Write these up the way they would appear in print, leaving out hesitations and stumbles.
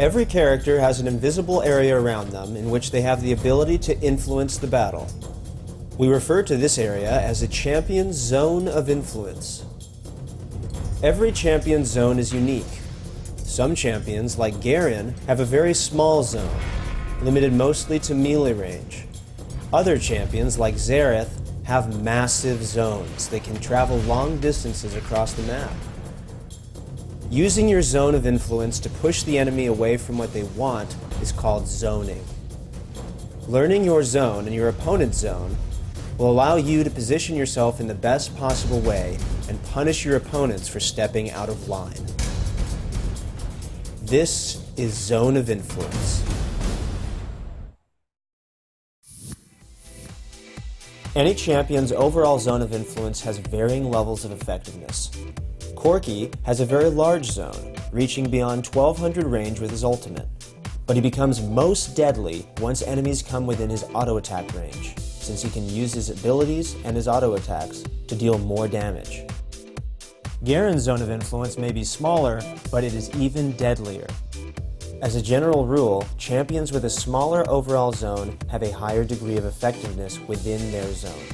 Every character has an invisible area around them in which they have the ability to influence the battle. We refer to this area as a champion's zone of influence. Every champion's zone is unique. Some champions, like Garen, have a very small zone, limited mostly to melee range. Other champions, like Xerath, have massive zones. They can travel long distances across the map. Using your zone of influence to push the enemy away from what they want is called zoning. Learning your zone and your opponent's zone will allow you to position yourself in the best possible way and punish your opponents for stepping out of line. This is Zone of Influence. Any champion's overall zone of influence has varying levels of effectiveness. Corki has a very large zone, reaching beyond 1200 range with his ultimate, but he becomes most deadly once enemies come within his auto attack range, since he can use his abilities and his auto attacks to deal more damage. Garen's zone of influence may be smaller, but it is even deadlier. As a general rule, champions with a smaller overall zone have a higher degree of effectiveness within their zone.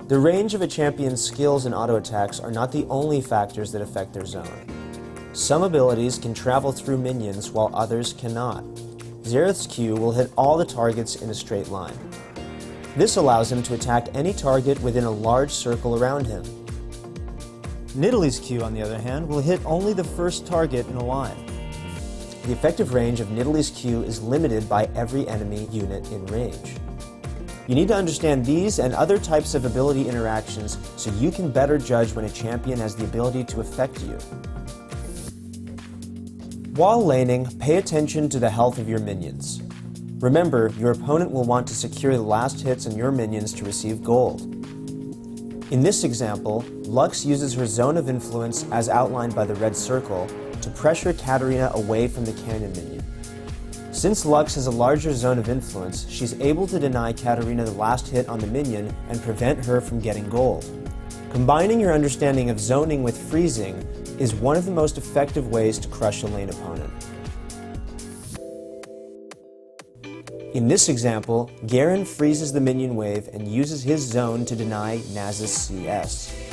The range of a champion's skills and auto attacks are not the only factors that affect their zone. Some abilities can travel through minions while others cannot. Xerath's Q will hit all the targets in a straight line. This allows him to attack any target within a large circle around him. Nidalee's Q, on the other hand, will hit only the first target in a line. The effective range of Nidalee's Q is limited by every enemy unit in range. You need to understand these and other types of ability interactions so you can better judge when a champion has the ability to affect you. While laning, pay attention to the health of your minions. Remember, your opponent will want to secure the last hits on your minions to receive gold. In this example, Lux uses her zone of influence, as outlined by the red circle, to pressure Katarina away from the cannon minion. Since Lux has a larger zone of influence, she's able to deny Katarina the last hit on the minion and prevent her from getting gold. Combining your understanding of zoning with freezing is one of the most effective ways to crush a lane opponent. In this example, Garen freezes the minion wave and uses his zone to deny Nasus CS.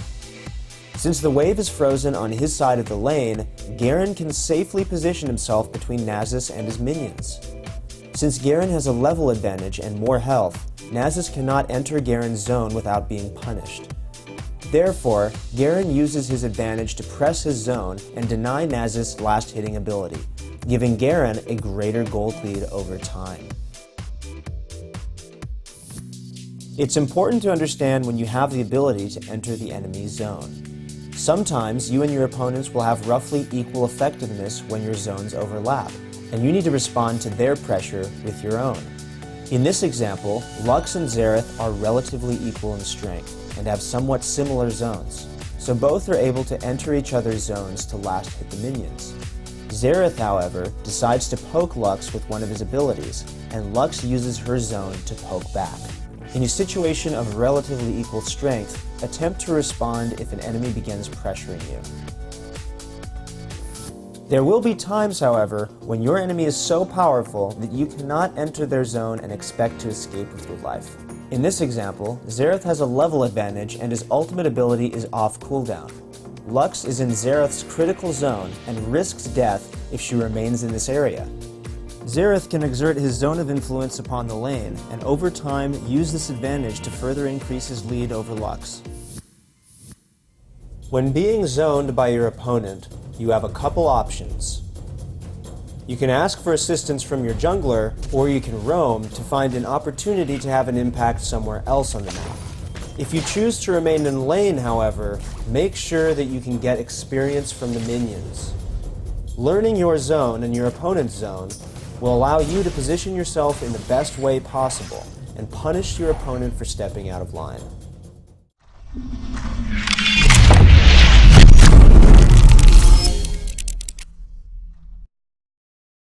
Since the wave is frozen on his side of the lane, Garen can safely position himself between Nasus and his minions. Since Garen has a level advantage and more health, Nasus cannot enter Garen's zone without being punished. Therefore, Garen uses his advantage to press his zone and deny Nasus' last hitting ability, giving Garen a greater gold lead over time. It's important to understand when you have the ability to enter the enemy's zone. Sometimes you and your opponents will have roughly equal effectiveness when your zones overlap, and you need to respond to their pressure with your own. In this example, Lux and Xerath are relatively equal in strength and have somewhat similar zones, so both are able to enter each other's zones to last hit the minions. Xerath, however, decides to poke Lux with one of his abilities, and Lux uses her zone to poke back. In a situation of relatively equal strength, attempt to respond if an enemy begins pressuring you. There will be times, however, when your enemy is so powerful that you cannot enter their zone and expect to escape with your life. In this example, Xerath has a level advantage and his ultimate ability is off cooldown. Lux is in Xerath's critical zone and risks death if she remains in this area. Xerath can exert his zone of influence upon the lane, and over time use this advantage to further increase his lead over Lux. When being zoned by your opponent, you have a couple options. You can ask for assistance from your jungler, or you can roam to find an opportunity to have an impact somewhere else on the map. If you choose to remain in lane, however, make sure that you can get experience from the minions. Learning your zone and your opponent's zone will allow you to position yourself in the best way possible and punish your opponent for stepping out of line.